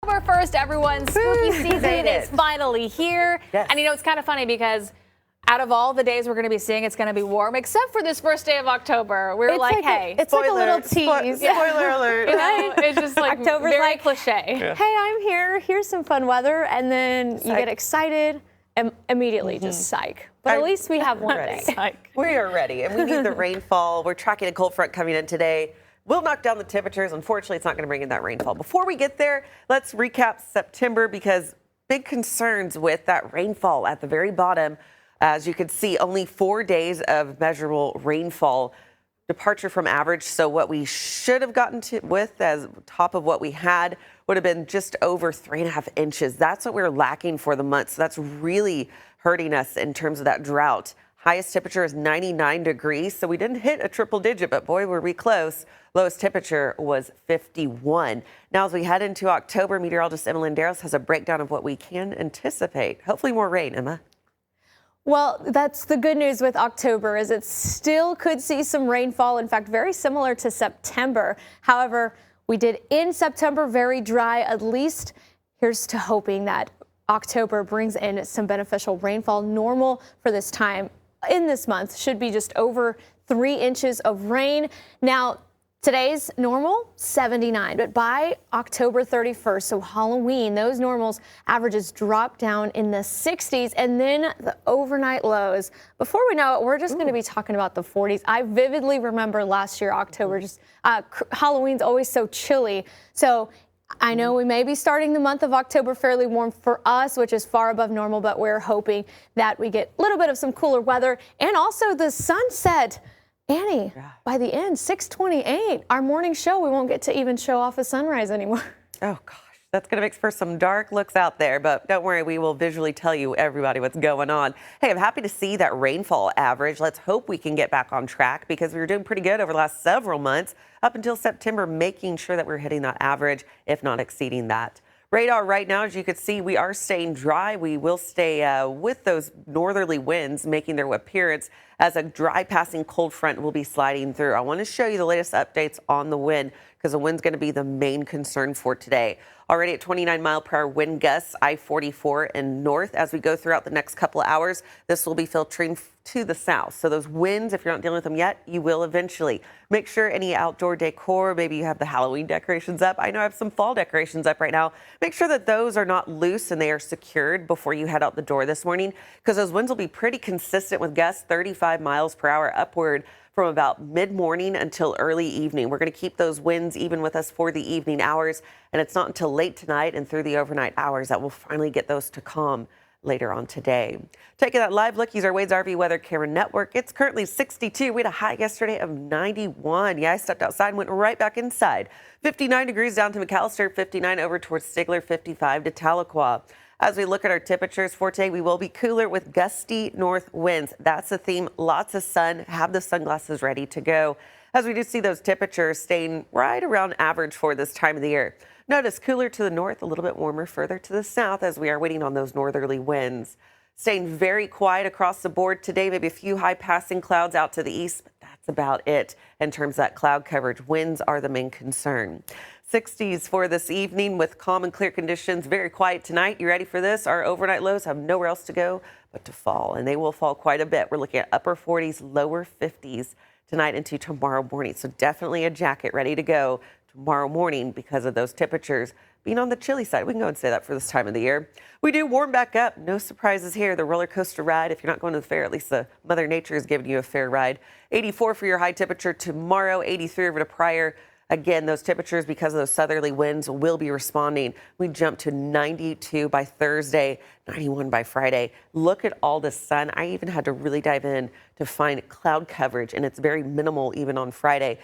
October 1st, everyone. Spooky season is finally here. Yes. And it's kind of funny because out of all the days we're going to be seeing, it's going to be warm, except for this first day of October. We're like, hey. It's like a little tease. Spoiler alert. It's just like October's very like, cliche. Yeah. Hey, I'm here. Here's some fun weather. And then you get excited and immediately just psych. But at least we have one day. We are ready, and we need the rainfall. We're tracking a cold front coming in today. We'll knock down the temperatures. Unfortunately, it's not going to bring in that rainfall. Before we get there, let's recap September because big concerns with that rainfall at the very bottom. As you can see, only 4 days of measurable rainfall, departure from average. So what we should have gotten to with as top of what we had would have been just over 3.5 inches. That's what we're lacking for the month. So that's really hurting us in terms of that drought. Highest temperature is 99 degrees. So we didn't hit a triple digit, but boy, were we close. Lowest temperature was 51. Now, as we head into October, meteorologist Emma Landeros has a breakdown of what we can anticipate. Hopefully more rain, Emma. Well, that's the good news with October is it still could see some rainfall. In fact, very similar to September. However, we did end September very dry. At least here's to hoping that October brings in some beneficial rainfall. Normal for this time in this month should be just over 3 inches of rain. Now, today's normal, 79, but by October 31st, so Halloween, those normals averages drop down in the 60s, and then the overnight lows. Before we know it, we're just going to be talking about the 40s. I vividly remember last year, October, Halloween's always so chilly. So I know we may be starting the month of October fairly warm for us, which is far above normal, but we're hoping that we get a little bit of some cooler weather and also the sunset. Annie, by the end, 6:28, our morning show, we won't get to even show off a sunrise anymore. Oh, gosh, that's going to make for some dark looks out there, but don't worry, we will visually tell you, everybody, what's going on. Hey, I'm happy to see that rainfall average. Let's hope we can get back on track because we were doing pretty good over the last several months up until September, making sure that we're hitting that average, if not exceeding that. Radar right now, as you can see, we are staying dry. We will stay with those northerly winds making their appearance as a dry passing cold front will be sliding through. I want to show you the latest updates on the wind because the wind's going to be the main concern for today. Already at 29-mile-per-hour wind gusts, I-44 and north. As we go throughout the next couple of hours, this will be filtering to the south. So those winds, if you're not dealing with them yet, you will eventually. Make sure any outdoor decor, maybe you have the Halloween decorations up. I know I have some fall decorations up right now. Make sure that those are not loose and they are secured before you head out the door this morning because those winds will be pretty consistent with gusts 35 miles per hour upward from about mid-morning until early evening. We're going to keep those winds even with us for the evening hours, and it's not until late tonight and through the overnight hours that we'll finally get those to calm later on today. Taking that live look, use our Wade's RV Weather Camera Network. It's currently 62. We had a high yesterday of 91. Yeah, I stepped outside and went right back inside. 59 degrees down to McAllister, 59 over towards Stigler, 55 to Tahlequah. As we look at our temperatures for today, we will be cooler with gusty north winds. That's the theme. Lots of sun. Have the sunglasses ready to go. As we do see those temperatures staying right around average for this time of the year. Notice cooler to the north, a little bit warmer further to the south as we are waiting on those northerly winds. Staying very quiet across the board today. Maybe a few high passing clouds out to the east, but that's about it in terms of that cloud coverage. Winds are the main concern. 60s for this evening with calm and clear conditions. Very quiet tonight. You ready for this? Our overnight lows have nowhere else to go but to fall, and they will fall quite a bit. We're looking at upper 40s, lower 50s tonight into tomorrow morning. So definitely a jacket ready to go tomorrow morning because of those temperatures being on the chilly side. We can go and say that for this time of the year. We do warm back up. No surprises here. The roller coaster ride, if you're not going to the fair, at least the Mother Nature is giving you a fair ride. 84 for your high temperature tomorrow, 83 over to Pryor. Again, those temperatures, because of those southerly winds, will be responding. We jump to 92 by Thursday, 91 by Friday. Look at all the sun. I even had to really dive in to find cloud coverage, and it's very minimal even on Friday.